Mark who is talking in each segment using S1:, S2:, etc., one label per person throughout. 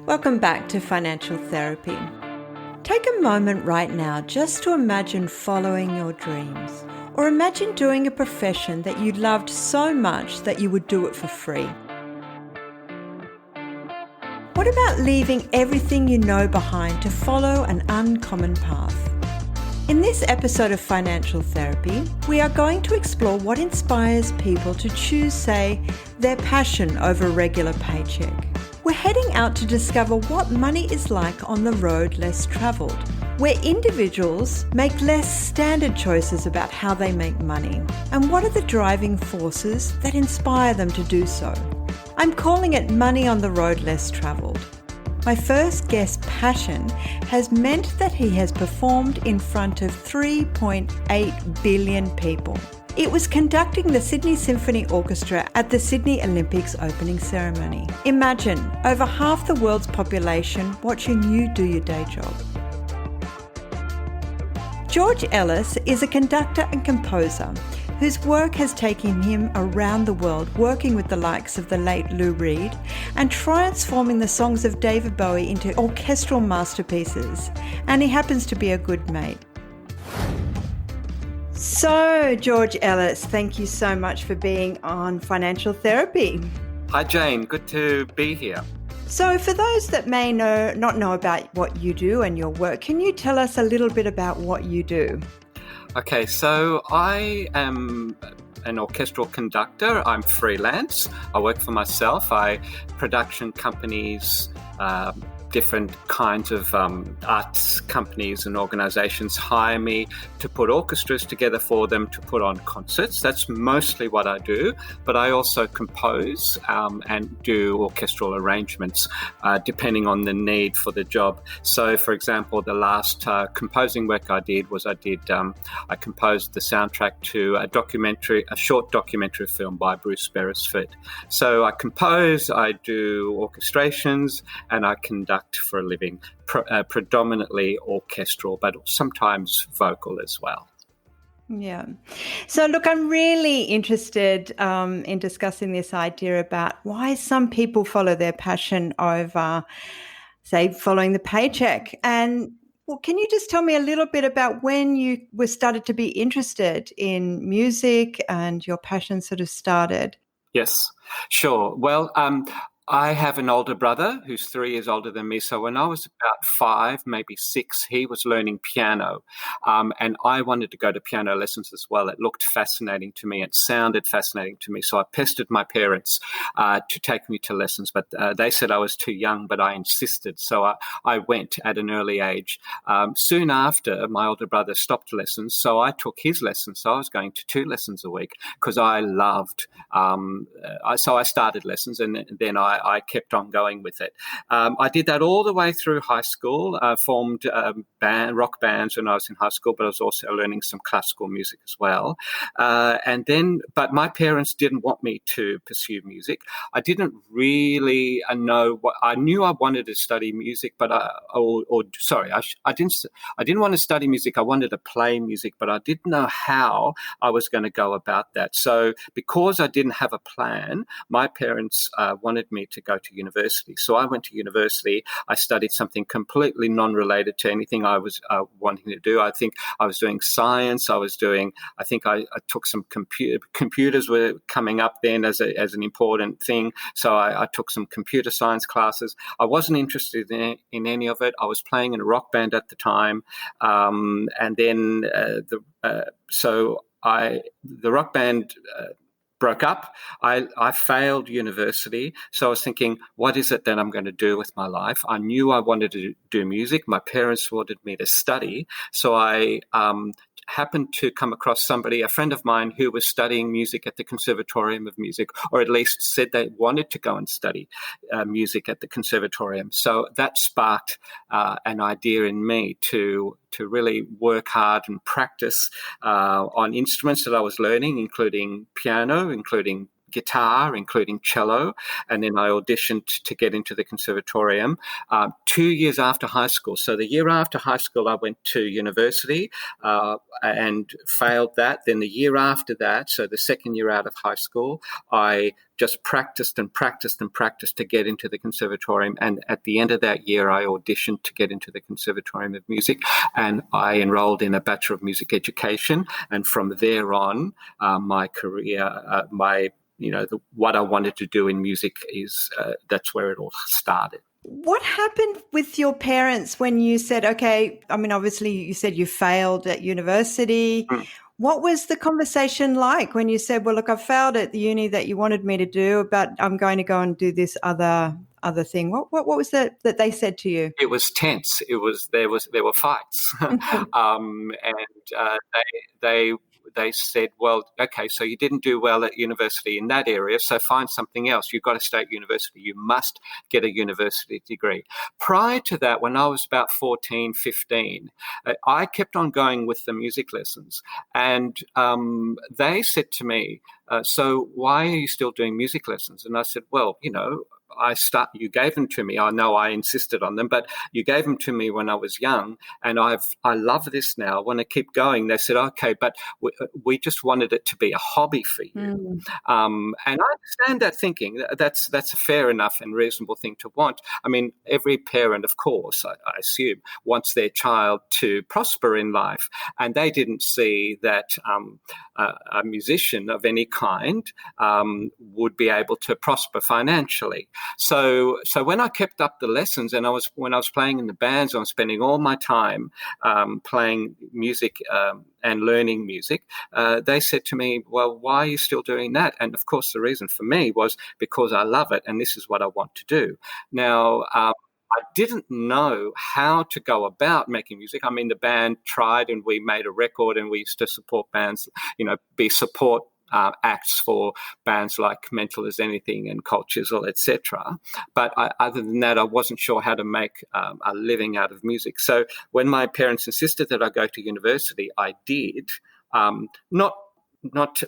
S1: Welcome back to Financial Therapy. Take a moment right now just to imagine following your dreams, or imagine doing a profession that you loved so much that you would do it for free. What about leaving everything you know behind to follow an uncommon path? In this episode of Financial Therapy, we are going to explore what inspires people to choose, say, their passion over a regular paycheck. We're heading out to discover what money is like on the road less travelled, where individuals make less standard choices about how they make money, and what are the driving forces that inspire them to do so. I'm calling it Money on the Road Less Travelled. My first guest's passion has meant that he has performed in front of 3.8 billion people. It was conducting the Sydney Symphony Orchestra at the Sydney Olympics opening ceremony. Imagine over half the world's population watching you do your day job. George Ellis is a conductor and composer whose work has taken him around the world, working with the likes of the late Lou Reed and transforming the songs of David Bowie into orchestral masterpieces. And he happens to be a good mate. So, George Ellis, thank you so much for being on Financial Therapy.
S2: Hi, Jane. Good to be here.
S1: So, for those that may not know about what you do and your work, can you tell us a little bit about what you do?
S2: Okay, so I am an orchestral conductor. I'm freelance. I work for myself. Production companies, different kinds of arts companies and organizations hire me to put orchestras together for them to put on concerts. That's mostly what I do, but I also compose and do orchestral arrangements depending on the need for the job. So, for example, the last composing work I did was I composed the soundtrack to a short documentary film by Bruce Beresford. So I compose, I do orchestrations, and I conduct for a living, predominantly orchestral, but sometimes vocal as well.
S1: Yeah. So look, I'm really interested in discussing this idea about why some people follow their passion over, say, following the paycheck. And well, can you just tell me a little bit about when you were started to be interested in music and your passion sort of started?
S2: Yes, sure. Well, I have an older brother who's 3 years older than me. So when I was about 5, maybe 6, he was learning piano. And I wanted to go to piano lessons as well. It looked fascinating to me. It sounded fascinating to me. So I pestered my parents to take me to lessons. But they said I was too young, but I insisted. So I went at an early age. Soon after, my older brother stopped lessons. So I took his lessons. So I was going to 2 lessons a week because I loved. So I started lessons, and then I kept on going with it. I did that all the way through high school, formed rock bands when I was in high school, but I was also learning some classical music as well. But my parents didn't want me to pursue music. I didn't really know what I knew. I wanted to study music, but I didn't want to study music. I wanted to play music, but I didn't know how I was going to go about that. So because I didn't have a plan, my parents wanted me to go to university. So I went to university. I studied something completely non-related to anything I was wanting to do. I think I was doing science. I took some computers were coming up then as an important thing. So I took some computer science classes. I wasn't interested in any of it. I was playing in a rock band at the time. The rock band broke up. I failed university. So I was thinking, what is it that I'm going to do with my life? I knew I wanted to do music. My parents wanted me to study. So I happened to come across a friend of mine who was studying music at the Conservatorium of Music, or at least said they wanted to go and study music at the Conservatorium. So that sparked an idea in me to really work hard and practice on instruments that I was learning, including piano, including guitar, including cello, and then I auditioned to get into the conservatorium 2 years after high school. So the year after high school, I went to university and failed that. Then the year after that, so the second year out of high school, I just practiced and practiced and practiced to get into the conservatorium. And at the end of that year, I auditioned to get into the Conservatorium of Music, and I enrolled in a Bachelor of Music Education. And from there on, my career, what I wanted to do in music is that's where it all started.
S1: What happened with your parents when you said, okay, I mean, obviously you said you failed at university.
S2: Mm.
S1: What was the conversation like when you said, well, look, I failed at the uni that you wanted me to do, but I'm going to go and do this other thing? What was that they said to you?
S2: It was tense. There were fights, and they said, well, okay, so you didn't do well at university in that area, so find something else. You've got to stay at university. You must get a university degree. Prior to that, when I was about 14, 15, I kept on going with the music lessons, and they said to me, so why are you still doing music lessons? And I said, well, you gave them to me. I know I insisted on them, but you gave them to me when I was young, and I love this now. I want to keep going. They said, okay, but we just wanted it to be a hobby for you. And I understand that thinking. That's a fair enough and reasonable thing to want. I mean, every parent, of course, I assume, wants their child to prosper in life, and they didn't see that a musician of any kind would be able to prosper financially. So when I kept up the lessons, and when I was playing in the bands, I was spending all my time playing music and learning music. They said to me, well, why are you still doing that? And of course, the reason for me was because I love it, and this is what I want to do. Now, I didn't know how to go about making music. I mean, the band tried, and we made a record, and we used to support bands, be support acts for bands like Mental as Anything and Cold Chisel, etc. But other than that, I wasn't sure how to make a living out of music. So when my parents insisted that I go to university, I did, not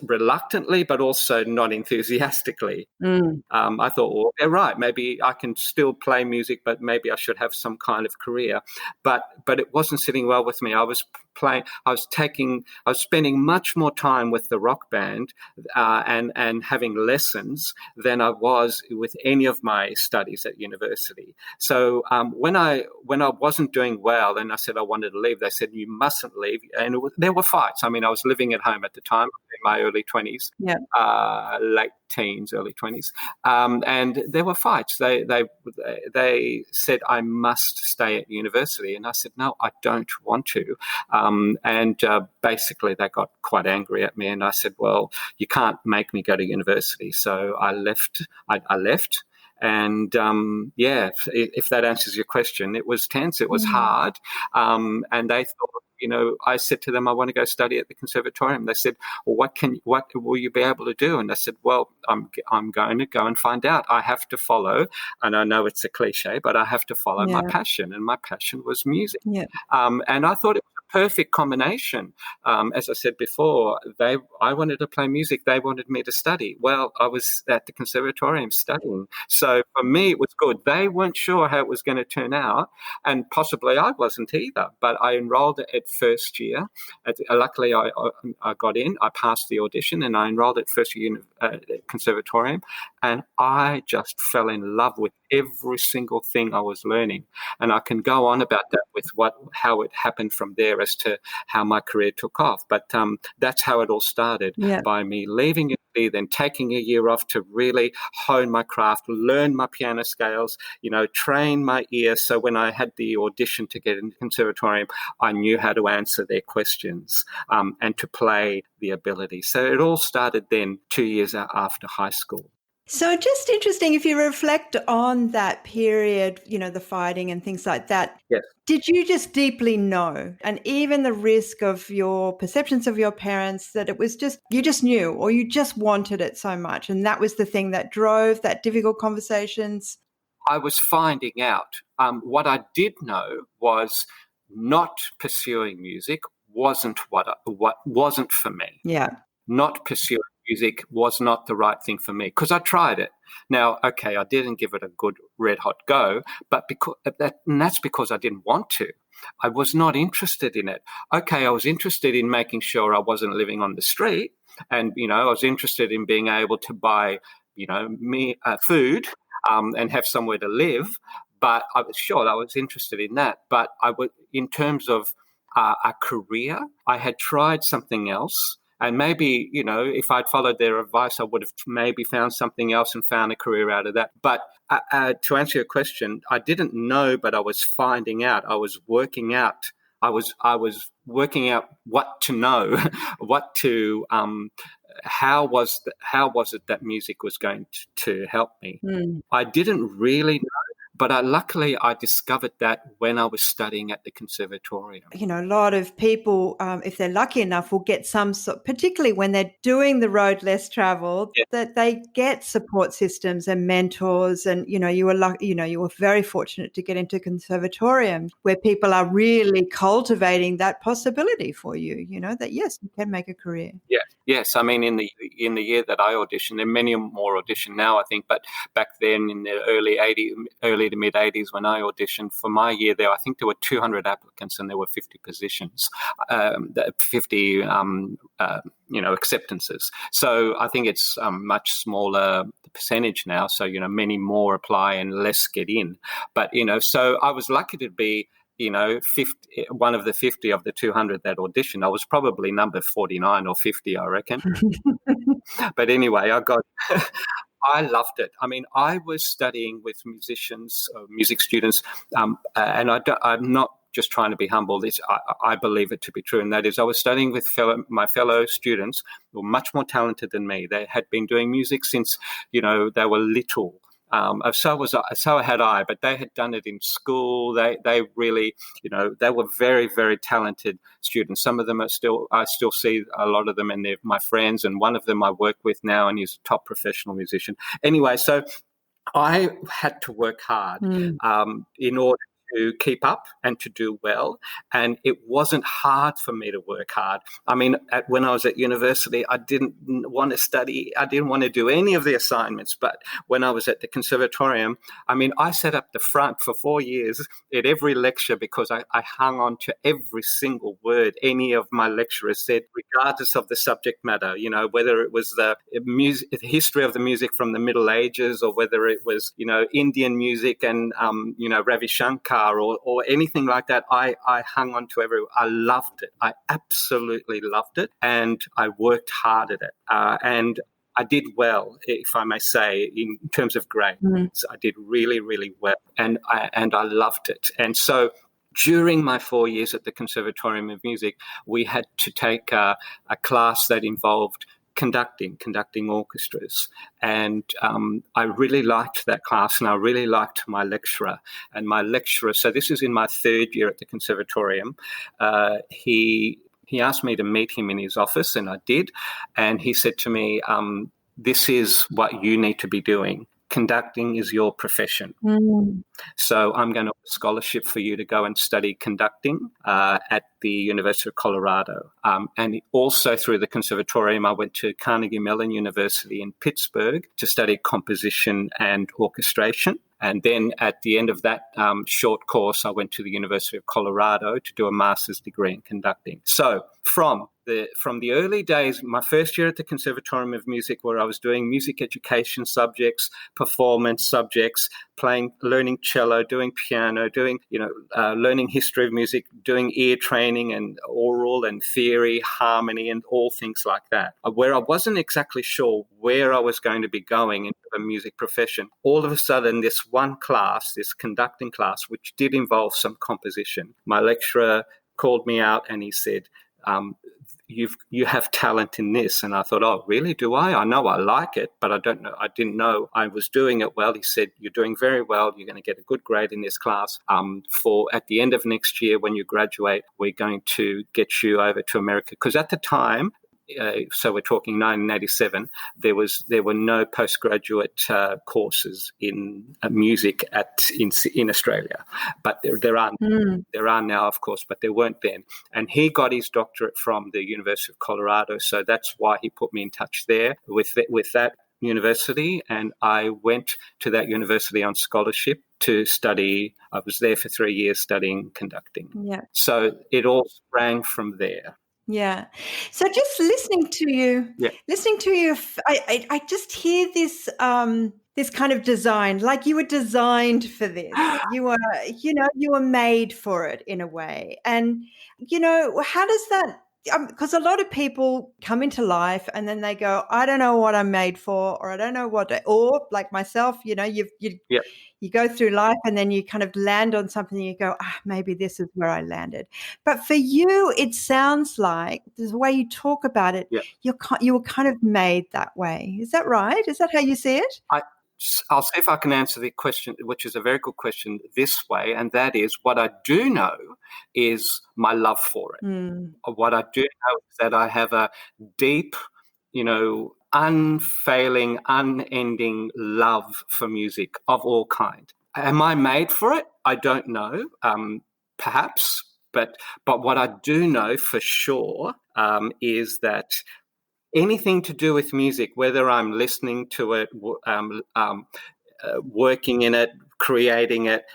S2: reluctantly, but also not enthusiastically. I thought, well, they're right. Maybe I can still play music, but maybe I should have some kind of career. But it wasn't sitting well with me. I was spending much more time with the rock band and having lessons than I was with any of my studies at university. So when I wasn't doing well and I said I wanted to leave, they said, you mustn't leave. And there were fights. I mean, I was living at home at the time in my early 20s, late teens, early 20s. And there were fights. They said I must stay at university. And I said, no, I don't want to. Basically they got quite angry at me, and I said, well, you can't make me go to university. So I left. I left. And if that answers your question, it was tense. It was hard. And they thought, I said to them, I want to go study at the conservatorium. They said, well, what will you be able to do? And I said, well, I'm going to go and find out. I have to follow, and I know it's a cliche, but I have to follow my passion, and my passion was music. And I thought it was a perfect combination. As I said before, I wanted to play music. They wanted me to study. Well, I was at the conservatorium studying. So for me, it was good. They weren't sure how it was going to turn out, and possibly I wasn't either. But I enrolled at first year. Luckily, I got in. I passed the audition, and I enrolled at first year conservatorium, and I just fell in love with every single thing I was learning. And I can go on about that with how it happened from there as to how my career took off. But that's how it all started, by me leaving it, then taking a year off to really hone my craft, learn my piano scales, train my ear. So when I had the audition to get into the conservatorium, I knew how to answer their questions and to play the ability. So it all started then 2 years after high school.
S1: So just interesting, if you reflect on that period, the fighting and things like that, did you just deeply know, and even the risk of your perceptions of your parents, that it was just, you just knew, or you just wanted it so much, and that was the thing that drove that difficult conversations?
S2: I was finding out. What I did know was not pursuing music wasn't what wasn't for me.
S1: Yeah.
S2: Not pursuing music was not the right thing for me because I tried it. Now, okay, I didn't give it a good red hot go, but that's because I didn't want to. I was not interested in it. Okay, I was interested in making sure I wasn't living on the street, and I was interested in being able to buy, food and have somewhere to live. But I was interested in that. But in terms of a career, I had tried something else. And maybe, if I'd followed their advice, I would have maybe found something else and found a career out of that. But to answer your question, I didn't know, but I was finding out. I was working out. I was working out what to know, how was it that music was going to help me. I didn't really know. But luckily, I discovered that when I was studying at the conservatorium.
S1: A lot of people, if they're lucky enough, will get some sort, particularly when they're doing the road less traveled, that they get support systems and mentors. And you were very fortunate to get into conservatorium where people are really cultivating that possibility for you. That yes, you can make a career.
S2: Yes. I mean, in the year that I auditioned, there are many more auditioned now, I think. But back then, in the early to mid 80s, when I auditioned for my year there, I think there were 200 applicants and there were 50 positions, 50 acceptances. So I think it's much smaller percentage now. So many more apply and less get in. But so I was lucky to be 50, one of the 50 of the 200 that auditioned. I was probably number 49 or 50, I reckon. But anyway, I loved it. I mean, I was studying with musicians, music students, and I'm not just trying to be humble. I believe it to be true, and that is I was studying with my fellow students who were much more talented than me. They had been doing music since, they were little. So had I, but they had done it in school. They really, they were very, very talented students. Some of them I still see a lot of them, and they're my friends. And one of them I work with now, and he's a top professional musician. Anyway, so I had to work hard in order to keep up and to do well. And it wasn't hard for me to work hard. I mean, when I was at university, I didn't want to study. I didn't want to do any of the assignments. But when I was at the conservatorium, I mean, I sat up the front for 4 years at every lecture because I hung on to every single word any of my lecturers said, regardless of the subject matter, whether it was the history of the music from the Middle Ages or whether it was, Indian music and, Ravi Shankar or anything like that. I hung on to I loved it. I absolutely loved it. And I worked hard at it. And I did well, if I may say, in terms of grades. I did really, really well. And I loved it. And so during my 4 years at the Conservatorium of Music, we had to take a class that involved conducting orchestras. And I really liked that class, and I really liked my lecturer. And my lecturer, so this is in my third year at the conservatorium, he asked me to meet him in his office, and I did. And he said to me, this is what you need to be doing. Conducting is your profession. So I'm going to have a scholarship for you to go and study conducting at the University of Colorado. And also through the conservatorium, I went to Carnegie Mellon University in Pittsburgh to study composition and orchestration. And then at the end of that short course, I went to the University of Colorado to do a master's degree in conducting. So from the early days, my first year at the Conservatorium of Music, where I was doing music education subjects, performance subjects, learning cello, doing piano, doing, learning history of music, doing ear training and oral and theory, harmony and all things like that, where I wasn't exactly sure where I was going to be going into the music profession. All of a sudden, this one class, this conducting class, which did involve some composition, my lecturer called me out and he said, you have talent in this. And I thought, oh, really? Do I? I know I like it, but I didn't know I was doing it well. He said, you're doing very well. You're going to get a good grade in this class. For at the end of next year, when you graduate, we're going to get you over to America. Because at the time, so we're talking 1987, there were no postgraduate courses in music in Australia, but there are. There are now, of course, but there weren't then. And he got his doctorate from the University of Colorado, so that's why he put me in touch there with that university. And I went to that university on scholarship to study. I was there for 3 years studying conducting.
S1: Yeah.
S2: So it all sprang from there.
S1: Yeah. So just listening to you, I just hear this this kind of design, like you were designed for this. You were made for it in a way. And how does that? Because a lot of people come into life and then they go, I don't know what I'm made for, or I don't know or like myself, you go through life and then you kind of land on something and you go, maybe this is where I landed. But for you, it sounds like the way you talk about it, you were kind of made that way. Is that right? Is that how you see it?
S2: I'll see if I can answer the question, which is a very good question, this way, and that is what I do know is my love for it. What I do know is that I have a deep, unfailing, unending love for music of all kind. Am I made for it? I don't know, perhaps, but what I do know for sure is that anything to do with music, whether I'm listening to it, working in it, creating it,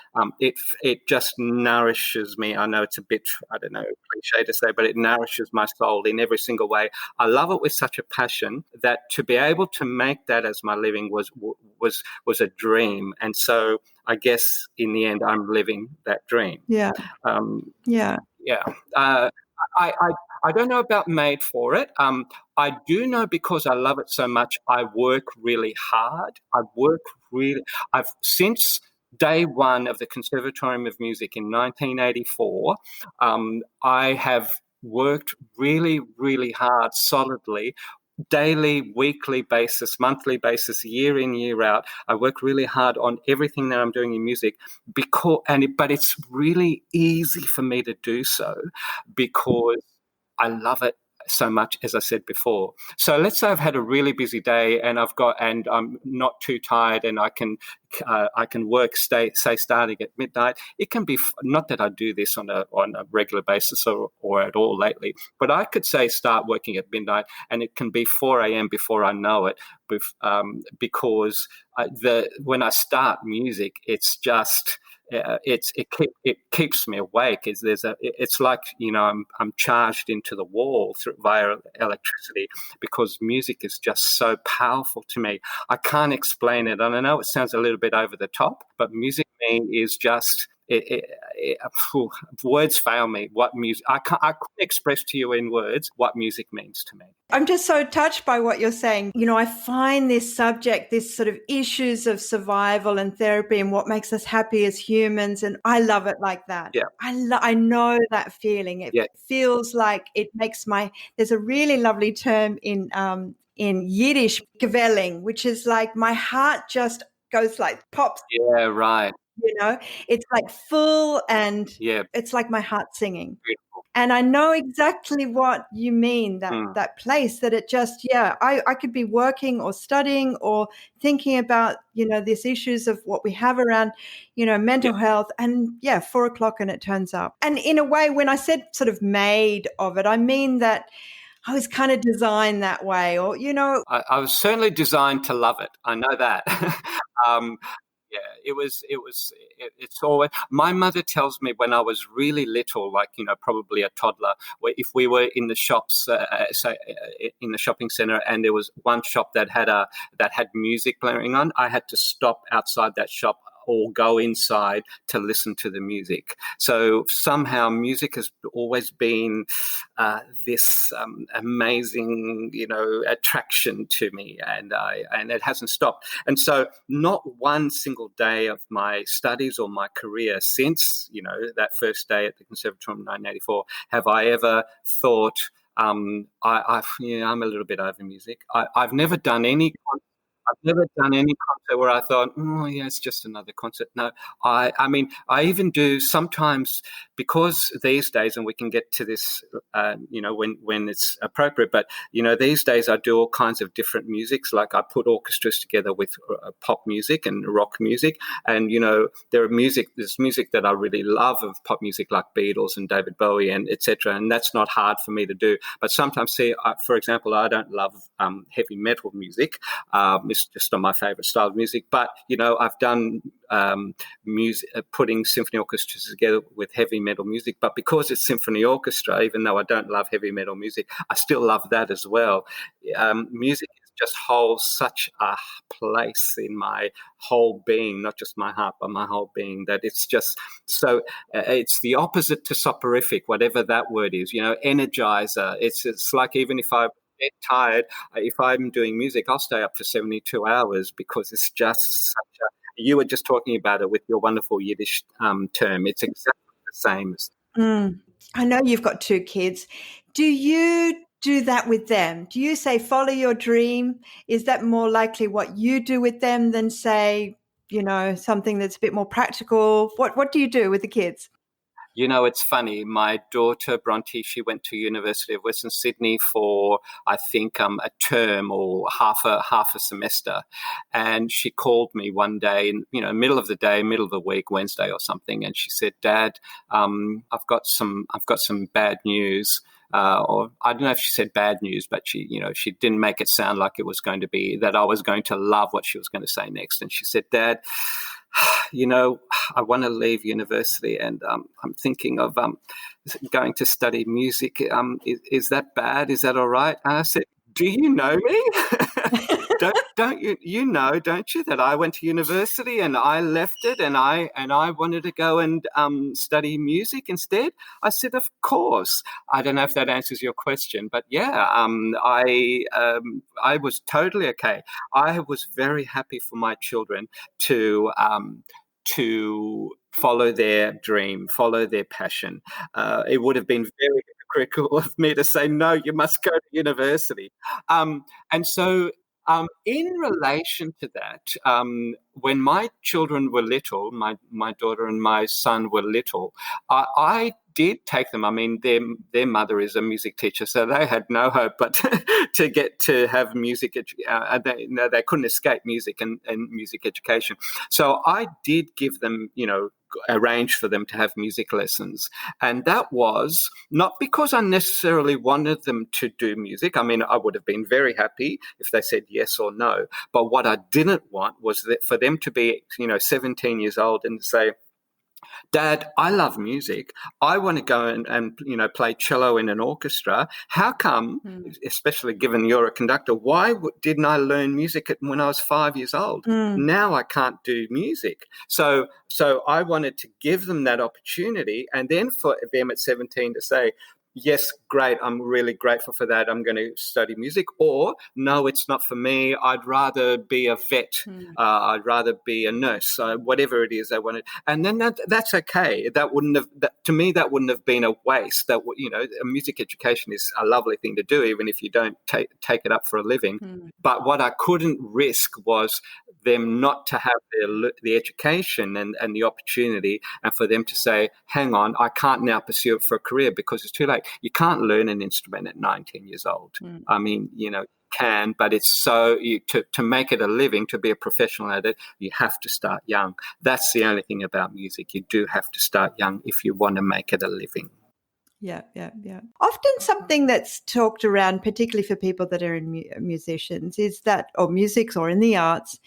S2: it just nourishes me. I know it's a bit, cliche to say, but it nourishes my soul in every single way. I love it with such a passion that to be able to make that as my living was a dream. And so I guess in the end, I'm living that dream.
S1: Yeah.
S2: I don't know about made for it. I do know because I love it so much, I work really hard. I've since day one of the Conservatorium of Music in 1984, I have worked really, really hard, solidly, daily, weekly basis, monthly basis, year in, year out. I work really hard on everything that I'm doing in music but it's really easy for me to do so because I love it so much, as I said before. So let's say I've had a really busy day and I'm not too tired and I can work, starting at midnight. It can be not that I do this on a regular basis or at all lately, but I could say start working at midnight and it can be 4 a.m. before I know it, because when I start music, it's just. It keeps me awake. It's like I'm charged into the wall via electricity because music is just so powerful to me. I can't explain it, and I know it sounds a little bit over the top, but music to me is just. Words fail me. What music? I couldn't express to you in words what music means to me.
S1: I'm just so touched by what you're saying. I find this subject, this sort of issues of survival and therapy and what makes us happy as humans, and I love it like that.
S2: Yeah.
S1: I know that feeling. It feels like it makes there's a really lovely term in Yiddish, gevelling, which is like my heart just goes like pops.
S2: Yeah, right.
S1: It's like full and it's like my heart singing. Beautiful. And I know exactly what you mean, that place that it just, I could be working or studying or thinking about, these issues of what we have around, mental health and 4 o'clock and it turns up. And in a way, when I said sort of made of it, I mean that I was kind of designed that way or,
S2: I was certainly designed to love it. I know that. It's always, my mother tells me when I was really little, like, probably a toddler, where if we were in the shops, in the shopping center, and there was one shop that had music blaring on, I had to stop outside that shop or go inside to listen to the music. So somehow music has always been this amazing, attraction to me, and it hasn't stopped. And so not one single day of my studies or my career since, that first day at the Conservatorium in 1984, have I ever thought, I'm a little bit over music. I've never done any concert where I thought, it's just another concert. No, I mean, I even do sometimes because these days, and we can get to this, when it's appropriate, but, these days I do all kinds of different musics. Like I put orchestras together with pop music and rock music. And, there's music that I really love of pop music, like Beatles and David Bowie and etc. And that's not hard for me to do. But sometimes, for example, I don't love heavy metal music. It's just not my favorite style of music. But, I've done music, putting symphony orchestras together with heavy metal music. But because it's symphony orchestra, even though I don't love heavy metal music, I still love that as well. Music just holds such a place in my whole being, not just my heart, but my whole being, that it's just so, it's the opposite to soporific, whatever that word is, energizer. It's like, even if I get tired, if I'm doing music, I'll stay up for 72 hours because it's just such a, you were just talking about it with your wonderful Yiddish term. It's exactly the same as.
S1: I know you've got 2 kids. Do you do that with them? Do you say follow your dream? Is that more likely what you do with them than, say, something that's a bit more practical? What do you do with the kids?
S2: It's funny. My daughter Bronte, she went to University of Western Sydney for, I think, a term or half a semester, and she called me one day, in middle of the day, middle of the week, Wednesday or something, and she said, "Dad, I've got some bad news." Or I don't know if she said bad news, but she didn't make it sound like it was going to be that I was going to love what she was going to say next. And she said, "Dad, I want to leave university, and I'm thinking of going to study music. Is that bad? Is that all right?" And I said, "Do you know me? Don't you don't you, that I went to university and I left it and I wanted to go and study music instead?" I said, "Of course." I don't know if that answers your question, but yeah, I was totally okay. I was very happy for my children to follow their dream, follow their passion. It would have been very hypocritical of me to say, "No, you must go to university." And so, in relation to that, when my children were little, my daughter and my son were little, I did take them. I mean, their mother is a music teacher, so they had no hope but to get to have music. They couldn't escape music and music education. So I did give them, arrange for them to have music lessons. And that was not because I necessarily wanted them to do music. I mean, I would have been very happy if they said yes or no. But what I didn't want was that for them to be, 17 years old and say, "Dad, I love music. I want to go and play cello in an orchestra. How come, especially given you're a conductor, why didn't I learn music when I was 5 years old? Now I can't do music." So I wanted to give them that opportunity, and then for them at 17 to say, "Yes, great, I'm really grateful for that. I'm going to study music," or "No, it's not for me. I'd rather be a vet. I'd rather be a nurse." Whatever it is they wanted, and then that's okay. To me, that wouldn't have been a waste. That music education is a lovely thing to do, even if you don't take it up for a living. But what I couldn't risk was them not to have the education and the opportunity, and for them to say, "Hang on, I can't now pursue it for a career because it's too late." You can't learn an instrument at 19 years old. I mean, you can, but it's to make it a living, to be a professional at it, you have to start young. That's the only thing about music. You do have to start young if you want to make it a living.
S1: Yeah. Often something that's talked around, particularly for people that are in musicians, is that, or musics or in the arts,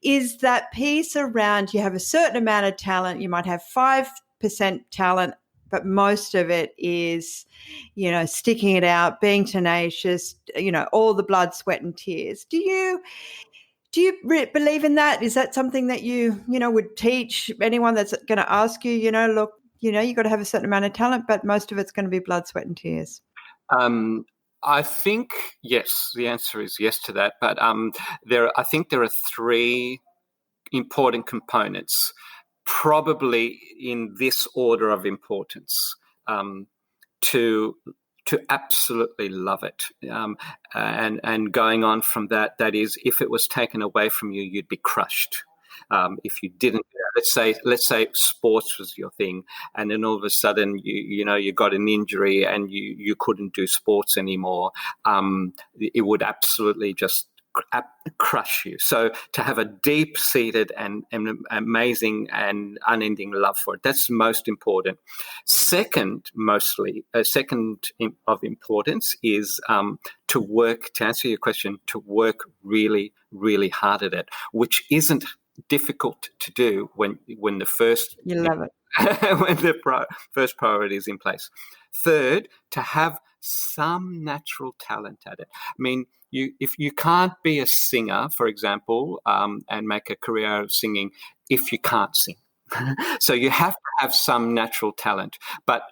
S1: is that piece around you have a certain amount of talent. You might have 5% talent, but most of it is, sticking it out, being tenacious, all the blood, sweat and tears. Do you believe in that? Is that something that you would teach anyone that's going to ask you, look, you've got to have a certain amount of talent, but most of it's going to be blood, sweat and tears?
S2: I think, yes, the answer is yes to that. But I think there are 3 important components, probably in this order of importance, to absolutely love it. And going on from that is, if it was taken away from you, you'd be crushed. If you didn't, let's say sports was your thing, and then all of a sudden you got an injury and you couldn't do sports anymore, it would absolutely just crush you. So to have a deep-seated and amazing and unending love for it, that's most important. Second of importance is to answer your question, to work really, really hard at it, which isn't difficult to do when the first
S1: You love it.
S2: when the first priority is in place. Third, to have some natural talent at it. I mean, if you can't be a singer, for example, and make a career of singing if you can't sing. So you have to have some natural talent. But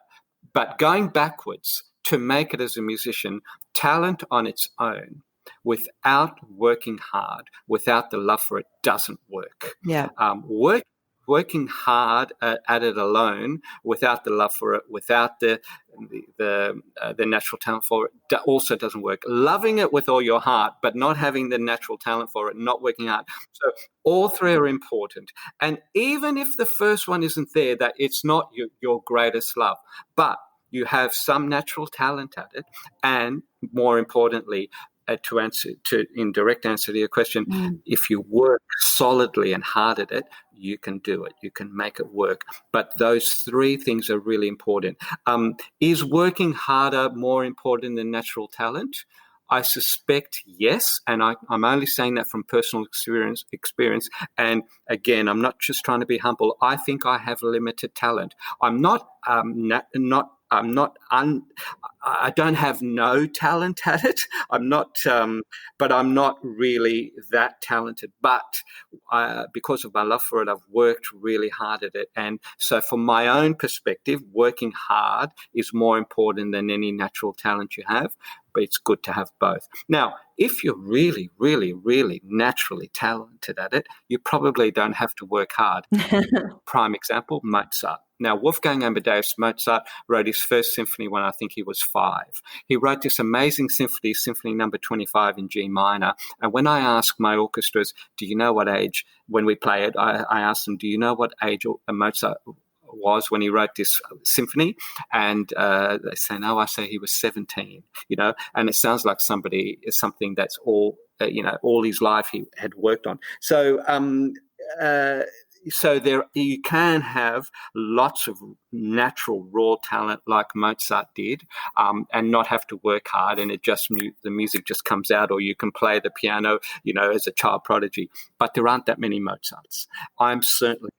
S2: going backwards, to make it as a musician, talent on its own, without working hard, without the love for it, doesn't work.
S1: Yeah.
S2: Working hard at it alone, without the love for it, without the natural talent for it, also doesn't work. Loving it with all your heart, but not having the natural talent for it, not working hard. So all three are important. And even if the first one isn't there, that it's not your greatest love, but you have some natural talent at it, and more importantly, in direct answer to your question, if you work solidly and hard at it, you can do it. You can make it work. But those three things are really important. Is working harder more important than natural talent? I suspect yes, and I'm only saying that from personal experience. And again, I'm not just trying to be humble. I think I have limited talent. I don't have no talent at it. But I'm not really that talented. But because of my love for it, I've worked really hard at it. And so from my own perspective, working hard is more important than any natural talent you have. But it's good to have both. Now, if you're really, really, really naturally talented at it, you probably don't have to work hard. Prime example, Mozart. Now, Wolfgang Amadeus Mozart wrote his first symphony when I think he was 5. He wrote this amazing Symphony number 25 in G minor. And when I ask my orchestras, do you know what age, when we play it, I ask them, do you know what age Mozart was when he wrote this symphony? And they say, no. I say he was 17, and it sounds like something that's all his life he had worked on. So there you can have lots of natural raw talent like Mozart did, and not have to work hard, and the music just comes out, or you can play the piano, as a child prodigy. But there aren't that many Mozarts. I'm certainly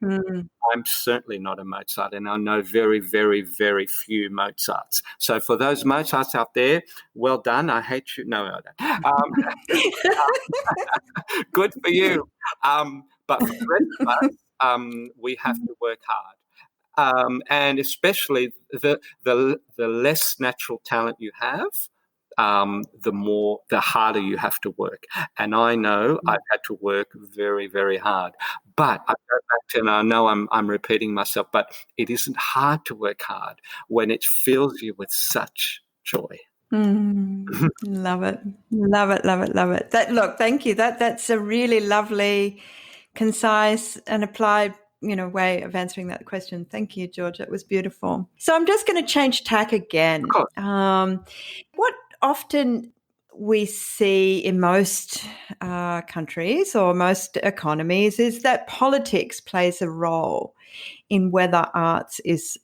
S2: not a Mozart, and I know very, very, very few Mozarts. So for those Mozarts out there, well done. I hate you. No, I don't. Good for you. But for the rest of us, we have to work hard, and especially the less natural talent you have, the harder you have to work. And I know I've had to work very, very hard. But I go back to, and I know I'm repeating myself, but it isn't hard to work hard when it fills you with such joy.
S1: Love it. Love it, love it, love it. Thank you. That's a really lovely, concise and applied, way of answering that question. Thank you, George. It was beautiful. So I'm just going to change tack again. What often we see in most countries or most economies is that politics plays a role in whether arts is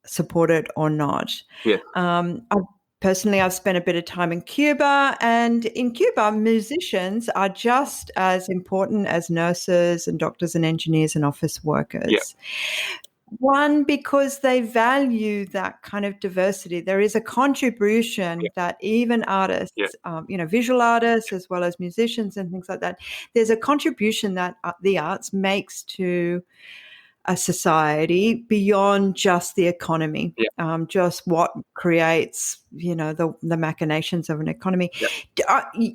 S1: supported or not.
S2: Yeah.
S1: Personally, I've spent a bit of time in Cuba, and in Cuba, musicians are just as important as nurses and doctors and engineers and office workers.
S2: Yeah.
S1: One, because they value that kind of diversity. There is a contribution that even artists, visual artists as well as musicians and things like that, there's a contribution that the arts makes to a society beyond just the economy, just what creates, the machinations of an economy.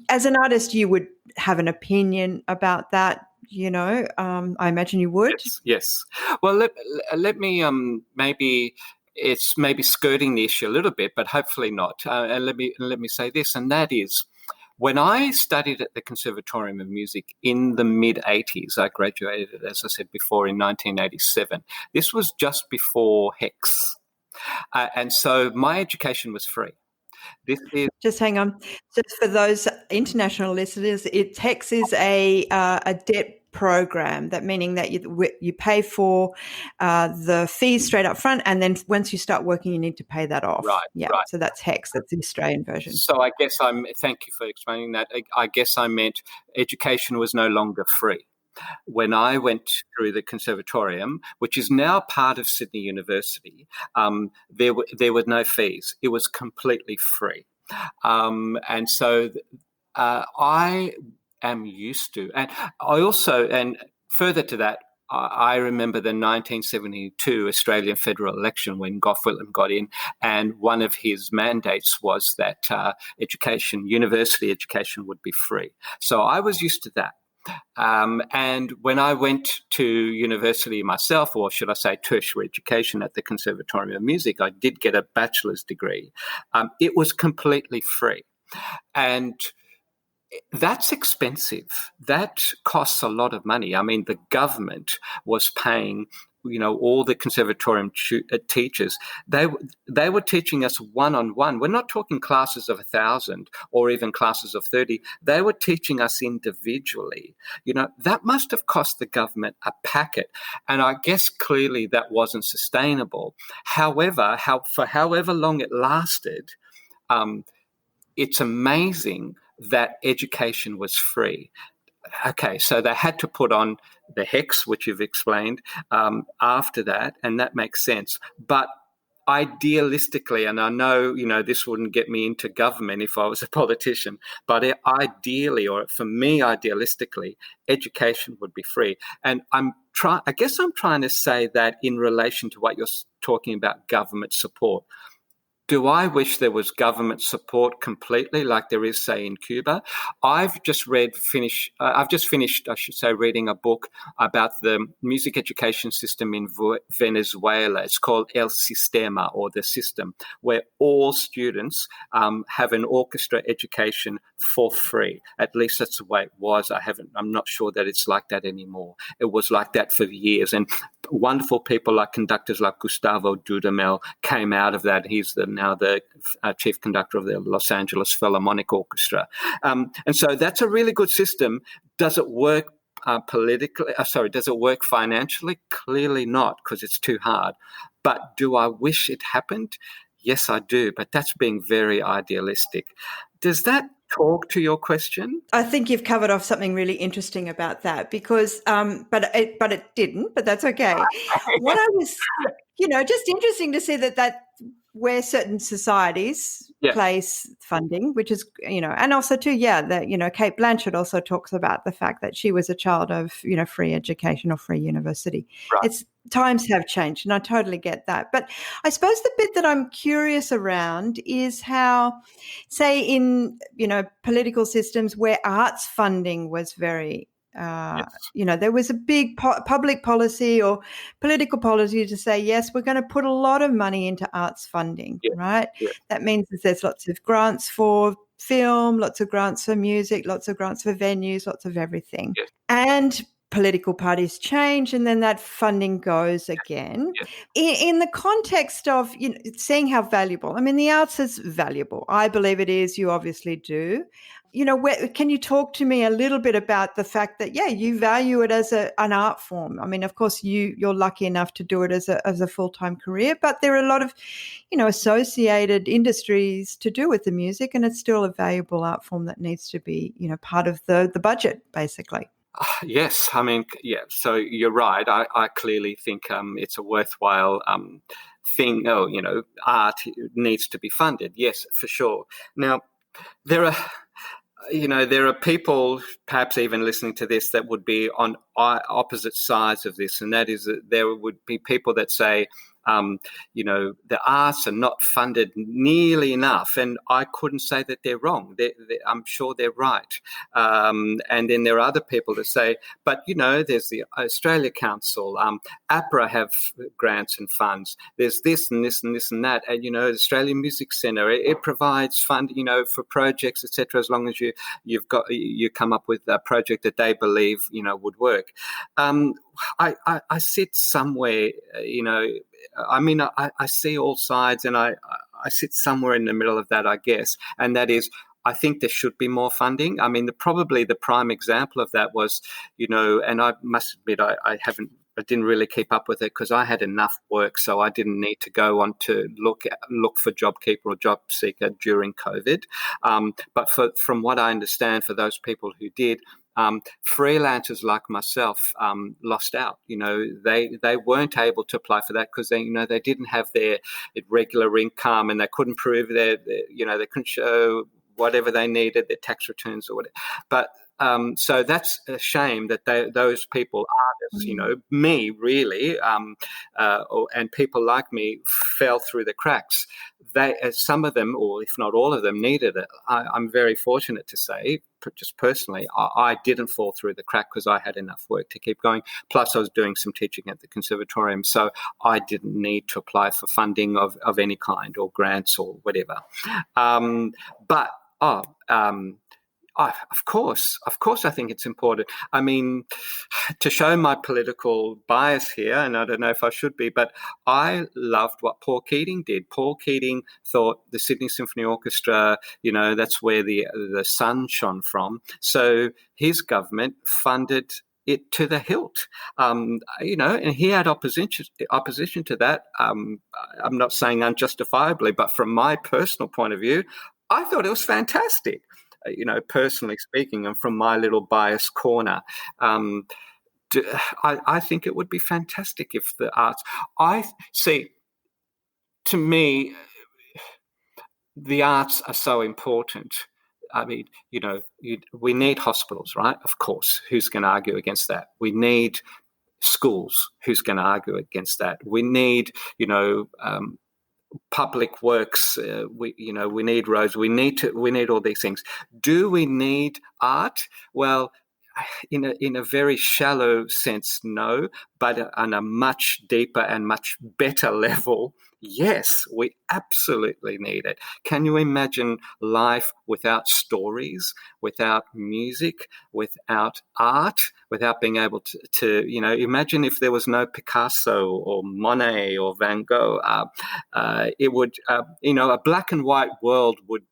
S1: As an artist, you would have an opinion about that, I imagine you would.
S2: Yes. Well, let me maybe skirting the issue a little bit, but hopefully not. And let me say this, and that is, When I studied at the Conservatorium of Music in the mid-'80s, I graduated, as I said before, in 1987. This was just before HECS. And so my education was free. This is
S1: Just hang on. Just for those international listeners, HECS is a debt program, that meaning that you pay for the fees straight up front, and then once you start working, you need to pay that off.
S2: right.
S1: So that's HECS. That's the Australian version.
S2: So I guess thank you for explaining that. I guess I meant education was no longer free. When I went through the Conservatorium, which is now part of Sydney University, there were no fees. It was completely free. And so I am used to, and I also, and further to that, I remember the 1972 Australian federal election when Gough Whitlam got in, and one of his mandates was that university education would be free. So I was used to that. And when I went to university myself, or should I say tertiary education at the Conservatorium of Music, I did get a bachelor's degree. It was completely free. And that's expensive. That costs a lot of money. I mean, the government was paying, all the conservatorium teachers. They were teaching us one-on-one. We're not talking classes of 1,000 or even classes of 30. They were teaching us individually. That must have cost the government a packet. And I guess clearly that wasn't sustainable. However, for however long it lasted, it's amazing that education was free. Okay, so they had to put on the HECS, which you've explained, after that, and that makes sense. But idealistically, and I know, this wouldn't get me into government if I was a politician, but ideally, or for me, idealistically, education would be free. And I guess I'm trying to say that in relation to what you're talking about, government support. Do I wish there was government support completely, like there is, say, in Cuba? I've just finished, I should say, reading a book about the music education system in Venezuela. It's called El Sistema, or the system, where all students have an orchestra education for free. At least that's the way it was. I'm not sure that it's like that anymore. It was like that for years. And wonderful people like conductors like Gustavo Dudamel came out of that. He's now the chief conductor of the Los Angeles Philharmonic Orchestra. And so that's a really good system. Does it work politically? Does it work financially? Clearly not, because it's too hard. But do I wish it happened? Yes, I do. But that's being very idealistic. Does that talk to your question?
S1: I think you've covered off something really interesting about that, because, but it didn't, but that's okay. What I was, just interesting to see that where certain societies place funding, which is, and also too, that, Kate Blanchett also talks about the fact that she was a child of, free education or free university.
S2: Right.
S1: Times have changed, and I totally get that. But I suppose the bit that I'm curious around is how, say, in, political systems where arts funding was very, there was a big public policy or political policy to say, yes, we're going to put a lot of money into arts funding, right? Yeah. That means that there's lots of grants for film, lots of grants for music, lots of grants for venues, lots of everything. Yeah. And political parties change, and then that funding goes again. Yeah. In the context of seeing how valuable, the arts is valuable. I believe it is. You obviously do. Can you talk to me a little bit about the fact that, you value it as an art form? Of course, you're lucky enough to do it as a full-time career, but there are a lot of, associated industries to do with the music, and it's still a valuable art form that needs to be, part of the budget, basically.
S2: Yes, so you're right. I clearly think it's a worthwhile thing. Art needs to be funded. Yes, for sure. Now, there are people perhaps even listening to this that would be on opposite sides of this, and that is that there would be people that say the arts are not funded nearly enough, and I couldn't say that they're wrong. I'm sure they're right. And then there are other people that say, but, there's the Australia Council, APRA have grants and funds. There's this and this and this and that. And, the Australian Music Centre, it provides fund, for projects, etc. as long as you come up with a project that they believe, would work. I sit somewhere, I see all sides, and I sit somewhere in the middle of that, I guess. And that is, I think there should be more funding. I mean, probably the prime example of that was, and I must admit, I didn't really keep up with it because I had enough work, so I didn't need to go on to look for JobKeeper or JobSeeker during COVID. But from what I understand, for those people who did, freelancers like myself lost out. They weren't able to apply for that because they didn't have their regular income, and they couldn't prove they couldn't show whatever they needed, their tax returns or whatever. But so that's a shame that those people, artists, me really, and people like me, fell through the cracks. Some of them, or if not all of them, needed it. I'm very fortunate to say, just personally, I didn't fall through the crack because I had enough work to keep going. Plus, I was doing some teaching at the conservatorium, so I didn't need to apply for funding of any kind or grants or whatever. Of course, I think it's important. I mean, to show my political bias here, and I don't know if I should be, but I loved what Paul Keating did. Paul Keating thought the Sydney Symphony Orchestra, that's where the sun shone from. So his government funded it to the hilt, and he had opposition to that. I'm not saying unjustifiably, but from my personal point of view, I thought it was fantastic. Personally speaking, and from my little biased corner, I think it would be fantastic if the arts. To me, the arts are so important. I mean, we need hospitals, right? Of course. Who's going to argue against that? We need schools. Who's going to argue against that? We need, public works, we need roads, we need all these things. Do we need art? Well, in a very shallow sense, no, but on a much deeper and much better level, yes, we absolutely need it. Can you imagine life without stories, without music, without art, without being able to imagine if there was no Picasso or Monet or Van Gogh? It would, a black and white world would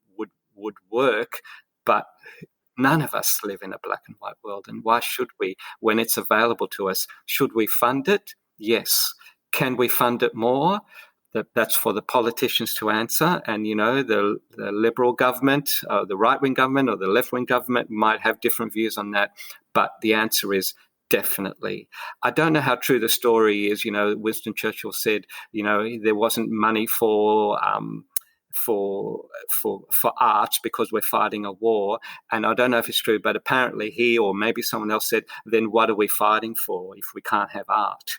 S2: work, but none of us live in a black and white world, and why should we when it's available to us? Should we fund it? Yes. Can we fund it more? That's for the politicians to answer. And, the Liberal government, the right-wing government or the left-wing government might have different views on that. But the answer is definitely. I don't know how true the story is. Winston Churchill said, there wasn't money for arts because we're fighting a war. And I don't know if it's true, but apparently he or maybe someone else said, then what are we fighting for if we can't have art?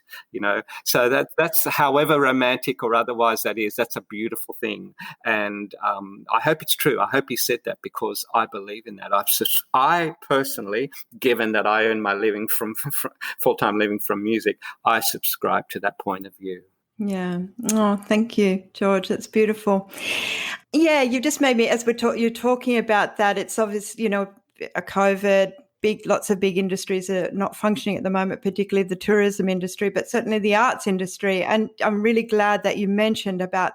S2: So that's however romantic or otherwise that is, that's a beautiful thing. And I hope it's true. I hope he said that because I believe in that. I personally, given that I earn my living from full-time living from music, I subscribe to that point of view.
S1: Yeah. Oh, thank you, George. That's beautiful. Yeah, you just made me, as you're talking about that, it's obvious, a COVID, lots of big industries are not functioning at the moment, particularly the tourism industry, but certainly the arts industry. And I'm really glad that you mentioned about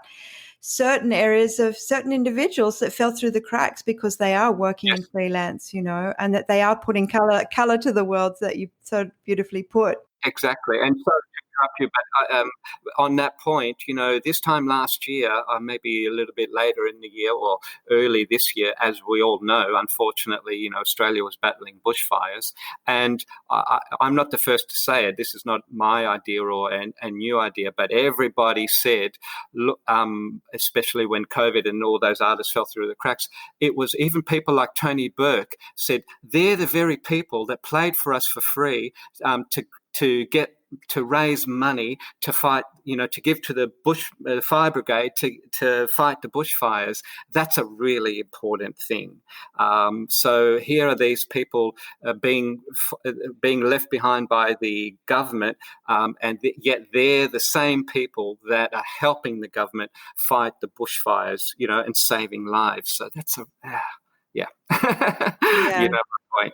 S1: certain areas of certain individuals that fell through the cracks because they are working in freelance, and that they are putting color to the world that you so beautifully put.
S2: Exactly. And so interrupt you, but on that point, this time last year, maybe a little bit later in the year or early this year, as we all know, unfortunately, Australia was battling bushfires. And I'm not the first to say it. This is not my idea or a new idea, but everybody said, look, especially when COVID and all those artists fell through the cracks, it was even people like Tony Burke said, they're the very people that played for us for free to get to raise money to fight, to give to the fire brigade to fight the bushfires. That's a really important thing. So here are these people being left behind by the government, and yet they're the same people that are helping the government fight the bushfires, and saving lives. So that's yeah.
S1: Yeah.
S2: My point.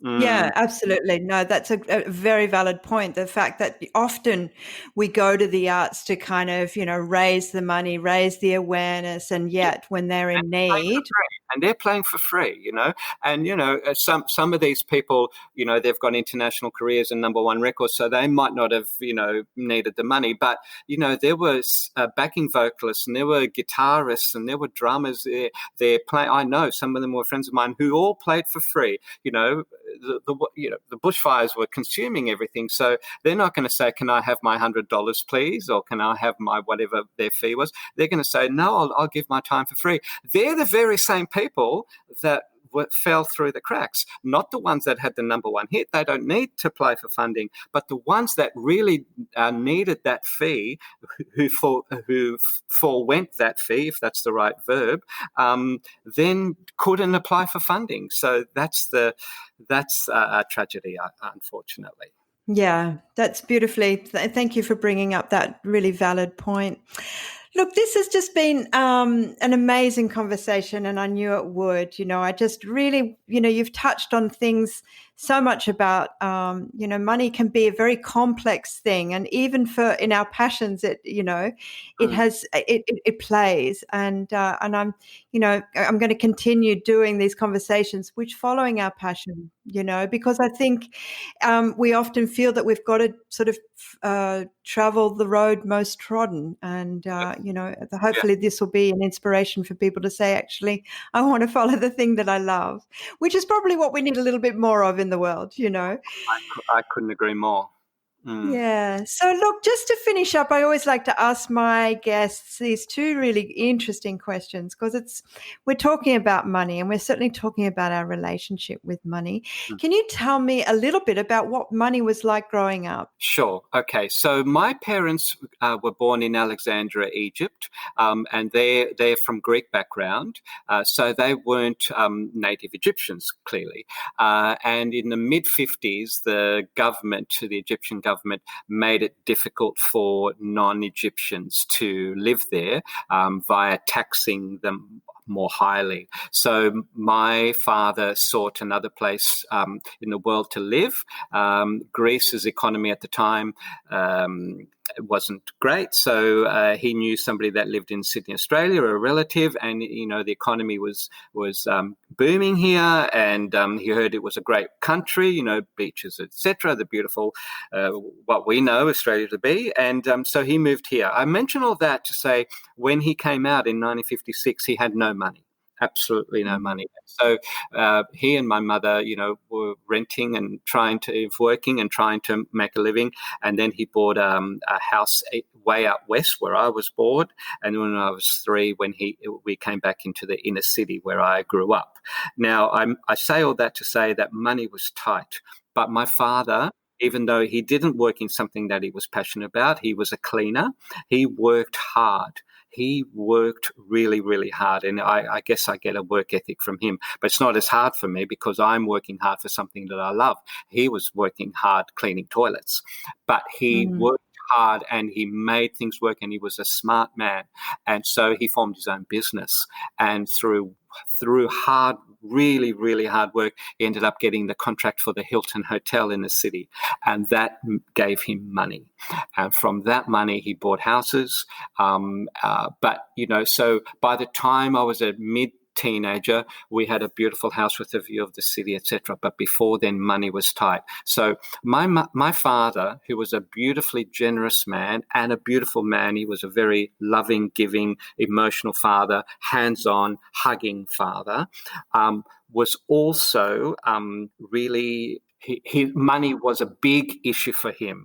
S1: Yeah, absolutely. No, that's a very valid point. The fact that often we go to the arts to kind of, raise the money, raise the awareness, and yet when they're in need.
S2: And they're playing for free, and, some of these people, they've got international careers and number one records, so they might not have, needed the money. But, there were backing vocalists and there were guitarists and there were drummers. They're playing. I know some of them were friends of mine who all played for free. The bushfires were consuming everything. So they're not going to say, can I have my $100, please? Or can I have my whatever their fee was? They're going to say, no, I'll give my time for free. They're the very same people that fell through the cracks, not the ones that had the number one hit. They don't need to play for funding, but the ones that really needed that fee, who forewent that fee, if that's the right verb, then couldn't apply for funding. So that's a tragedy, unfortunately.
S1: Yeah, that's beautifully. Thank you for bringing up that really valid point. Look, this has just been an amazing conversation, and I knew it would. I just really, you've touched on things so much about, money can be a very complex thing, and even in our passions, it plays, and I'm going to continue doing these conversations, which following our passion, because I think we often feel that we've got to sort of travel the road most trodden, and hopefully this will be an inspiration for people to say, actually, I want to follow the thing that I love, which is probably what we need a little bit more of in the world.
S2: I couldn't agree more.
S1: Yeah. So look, just to finish up, I always like to ask my guests these two really interesting questions, because we're talking about money, and we're certainly talking about our relationship with money. Can you tell me a little bit about what money was like growing up?
S2: Sure. Okay. So my parents were born in Alexandria, Egypt, and they're from Greek background. So they weren't native Egyptians, clearly. And in the mid-50s, the Egyptian government made it difficult for non-Egyptians to live there via taxing them more highly. So my father sought another place in the world to live. Greece's economy at the time wasn't great, so he knew somebody that lived in Sydney, Australia, a relative, and the economy was booming here, and he heard it was a great country, beaches, etc., the beautiful what we know Australia to be, and so he moved here. I mention all that to say, when he came out in 1956, he had no money. Absolutely no money. So he and my mother, were renting and working and trying to make a living. And then he bought a house way out west where I was born. And when I was 3, we came back into the inner city where I grew up. Now, I say all that to say that money was tight. But my father, even though he didn't work in something that he was passionate about, he was a cleaner. He worked hard. He worked really, really hard, and I guess I get a work ethic from him. But it's not as hard for me because I'm working hard for something that I love. He was working hard cleaning toilets, but he worked hard and he made things work, and he was a smart man. And so he formed his own business, and through hard, really, really hard work, he ended up getting the contract for the Hilton Hotel in the city, and that gave him money. And from that money, he bought houses. But, so by the time I was a mid-teenager, we had a beautiful house with a view of the city, etc. But before then, money was tight. So my father, who was a beautifully generous man and a beautiful man, he was a very loving, giving, emotional father, hands-on, hugging father, was also really, money was a big issue for him.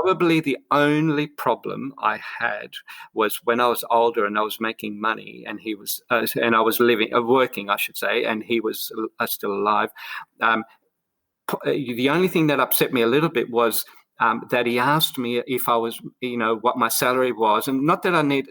S2: Probably the only problem I had was when I was older and I was making money, and he was, and I was working, I should say, and he was still alive. the only thing that upset me a little bit was that he asked me if I was, what my salary was, and not that I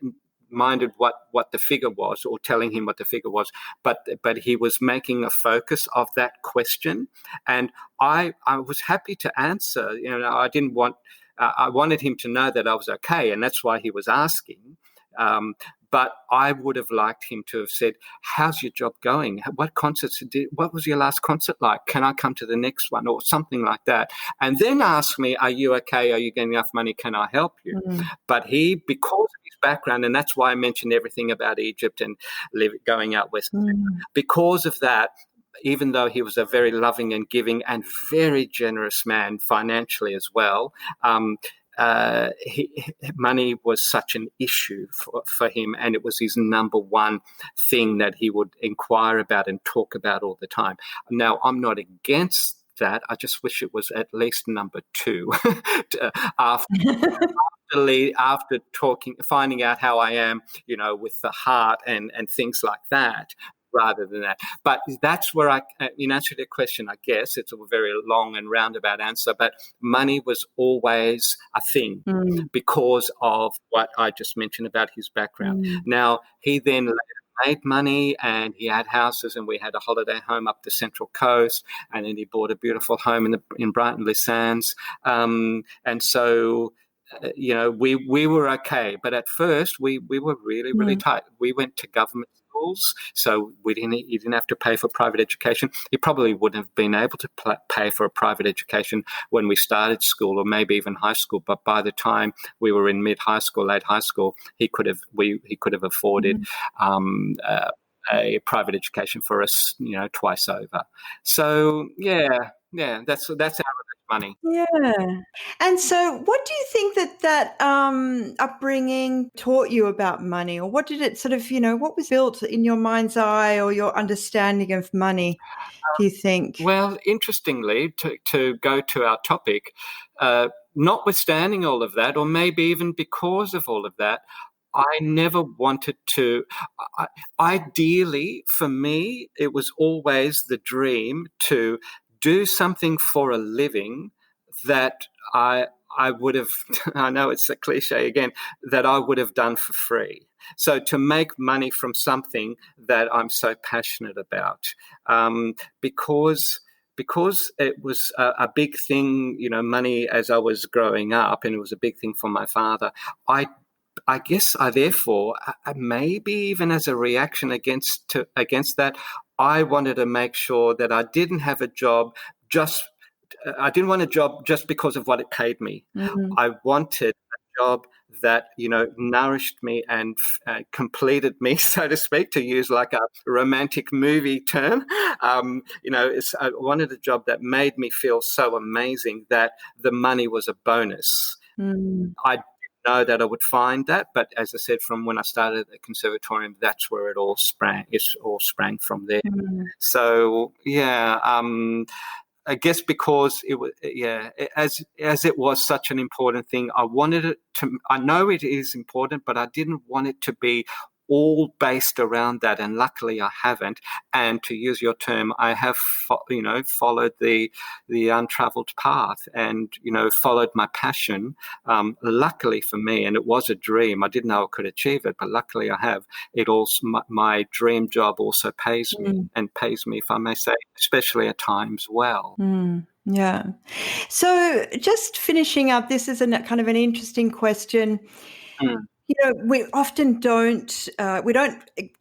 S2: minded what the figure was or telling him what the figure was, but he was making a focus of that question, and I was happy to answer. I didn't want. I wanted him to know that I was okay, and that's why he was asking. But I would have liked him to have said, "How's your job going? What concerts what was your last concert like? Can I come to the next one?" or something like that. And then ask me, "Are you okay? Are you getting enough money? Can I help you?" But he, because of his background, and that's why I mentioned everything about Egypt and going out west, because of that, even though he was a very loving and giving and very generous man financially as well, money was such an issue for him, and it was his number one thing that he would inquire about and talk about all the time. Now, I'm not against that. I just wish it was at least number two after finding out how I am, with the heart and things like that, rather than that. But that's where in answer to the question, I guess it's a very long and roundabout answer, but money was always a thing because of what I just mentioned about his background. Now, he then later made money, and he had houses, and we had a holiday home up the Central Coast, and then he bought a beautiful home in Brighton Sands. And so we were okay, but at first we were really, really tight. We went to government schools, so he didn't have to pay for private education. He probably wouldn't have been able to pay for a private education when we started school, or maybe even high school. But by the time we were in mid-high school, late high school, he could have afforded a private education for us, twice over. So that's our money.
S1: Yeah. And so what do you think that upbringing taught you about money, or what did it sort of, what was built in your mind's eye or your understanding of money, do you think?
S2: Well, interestingly, to go to our topic, notwithstanding all of that, or maybe even because of all of that, I never wanted to. Ideally, for me, it was always the dream to do something for a living that I would have, I know it's a cliche again, that I would have done for free. So to make money from something that I'm so passionate about, because it was a big thing, money as I was growing up, and it was a big thing for my father. I guess I therefore, maybe even as a reaction against that, I wanted to make sure that I didn't have a job I didn't want a job just because of what it paid me. I wanted a job that, nourished me and completed me, so to speak, to use like a romantic movie term. I wanted a job that made me feel so amazing that the money was a bonus. I didn't know that I would find that, but as I said, from when I started at the conservatorium, that's where it all sprang. It all sprang from there. So I guess because it was, as it was such an important thing, I wanted it to. I know it is important, but I didn't want it to be all based around that. And luckily, I haven't. And to use your term, I have, followed the untravelled path, and followed my passion. Luckily for me, and it was a dream. I didn't know I could achieve it, but luckily I have. It also, my dream job also pays me, and pays me, if I may say, especially at times well.
S1: Yeah. So just finishing up, this is kind of an interesting question. We often don't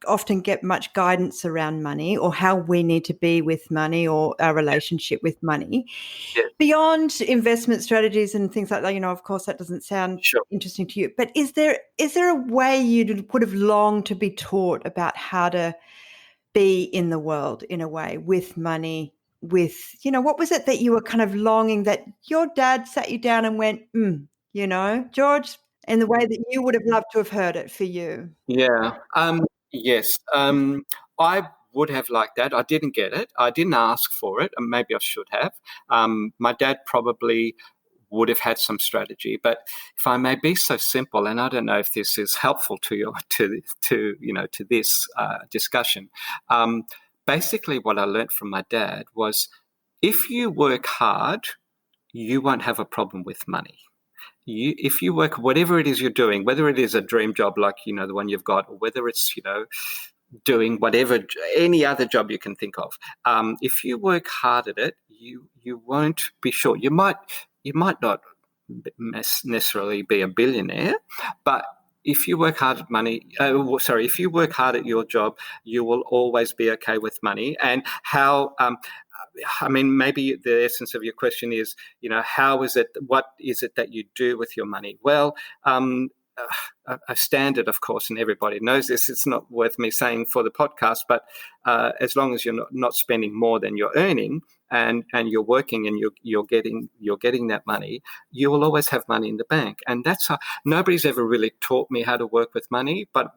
S1: often get much guidance around money, or how we need to be with money, or our relationship with money. Beyond investment strategies and things like that, of course, that doesn't sound interesting to you. But is there a way you would have longed to be taught about how to be in the world in a way with money? With, what was it that you were kind of longing that your dad sat you down and went, George, in the way that you would have loved to have heard it for you?
S2: Yeah. Yes. I would have liked that. I didn't get it. I didn't ask for it, and maybe I should have. My dad probably would have had some strategy, but if I may be so simple, and I don't know if this is helpful to you, to this discussion. Basically, what I learned from my dad was, if you work hard, you won't have a problem with money. If you work, whatever it is you're doing, whether it is a dream job like, the one you've got, or whether it's, doing whatever, any other job you can think of, if you work hard at it, you won't be short. You might not necessarily be a billionaire, but if you work hard at if you work hard at your job, you will always be okay with money. And how, maybe the essence of your question is, what is it that you do with your money? Well, a standard, of course, and everybody knows this, it's not worth me saying for the podcast, but as long as you're not spending more than you're earning, and you're working and you're getting that money, you will always have money in the bank. And that's how nobody's ever really taught me how to work with money. But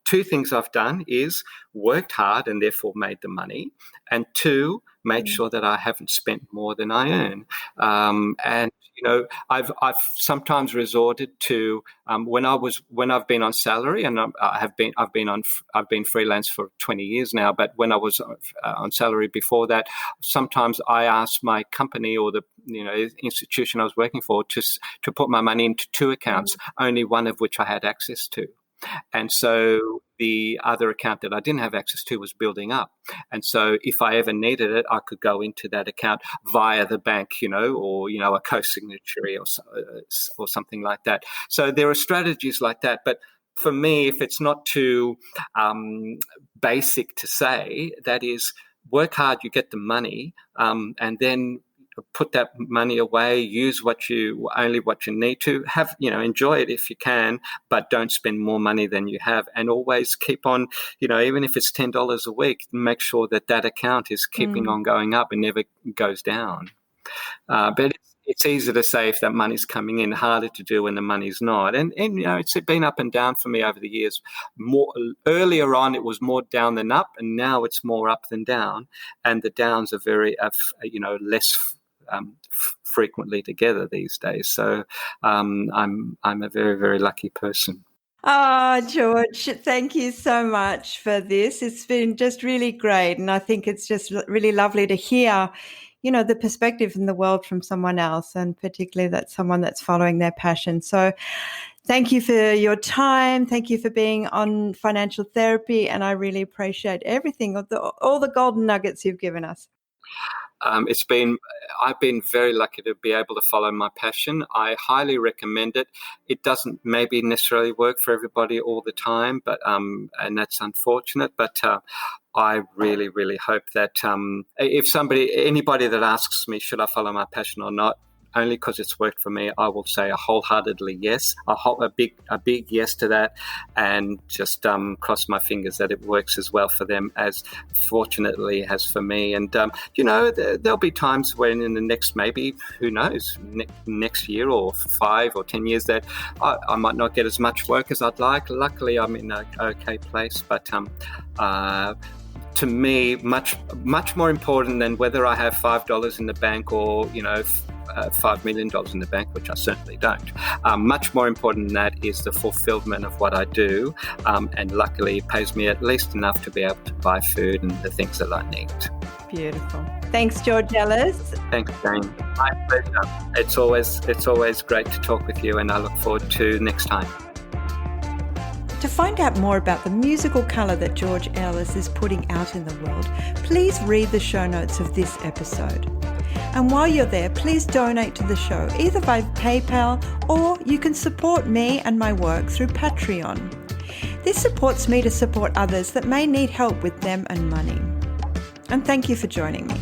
S2: two things I've done is worked hard and therefore made the money, and two, made sure that I haven't spent more than I earn. And I've sometimes resorted to when I've been on salary, and I've been freelance for 20 years now. But when I was on salary before that, sometimes I asked my company or the institution I was working for to put my money into two accounts, only one of which I had access to. And so the other account that I didn't have access to was building up. And so if I ever needed it, I could go into that account via the bank, or a co-signatory or something like that. So there are strategies like that. But for me, if it's not too basic to say, that is, work hard, you get the money, and then put that money away, use only what you need to have, enjoy it if you can, but don't spend more money than you have, and always keep on, even if it's $10 a week, make sure that account is keeping on going up and never goes down. But it's easy to say if that money's coming in, harder to do when the money's not. And it's been up and down for me over the years. Earlier on, it was more down than up, and now it's more up than down. And the downs are very, less frequently together these days. So I'm a very, very lucky person.
S1: Oh, George, thank you so much for this. It's been just really great. And I think it's just really lovely to hear, the perspective in the world from someone else, and particularly that's someone that's following their passion. So thank you for your time. Thank you for being on Financial Therapy. And I really appreciate everything, all the golden nuggets you've given us.
S2: I've been very lucky to be able to follow my passion. I highly recommend it. It doesn't maybe necessarily work for everybody all the time, but and that's unfortunate. But I really, really hope that if anybody that asks me, should I follow my passion or not, only because it's worked for me, I will say a wholeheartedly yes, a big yes to that, and just cross my fingers that it works as well for them as fortunately has for me. And there'll be times when in the next, maybe, who knows, next year or 5 or 10 years, that I might not get as much work as I'd like. Luckily, I'm in an okay place, but to me, much more important than whether I have $5 in the bank or $5 million in the bank, which I certainly don't. Much more important than that is the fulfillment of what I do, and luckily it pays me at least enough to be able to buy food and the things that I need.
S1: Beautiful. Thanks, George Ellis.
S2: Thanks, Jane. My pleasure. It's always great to talk with you, and I look forward to next time.
S1: To find out more about the musical colour that George Ellis is putting out in the world, please read the show notes of this episode. And while you're there, please donate to the show, either by PayPal, or you can support me and my work through Patreon. This supports me to support others that may need help with them and money. And thank you for joining me.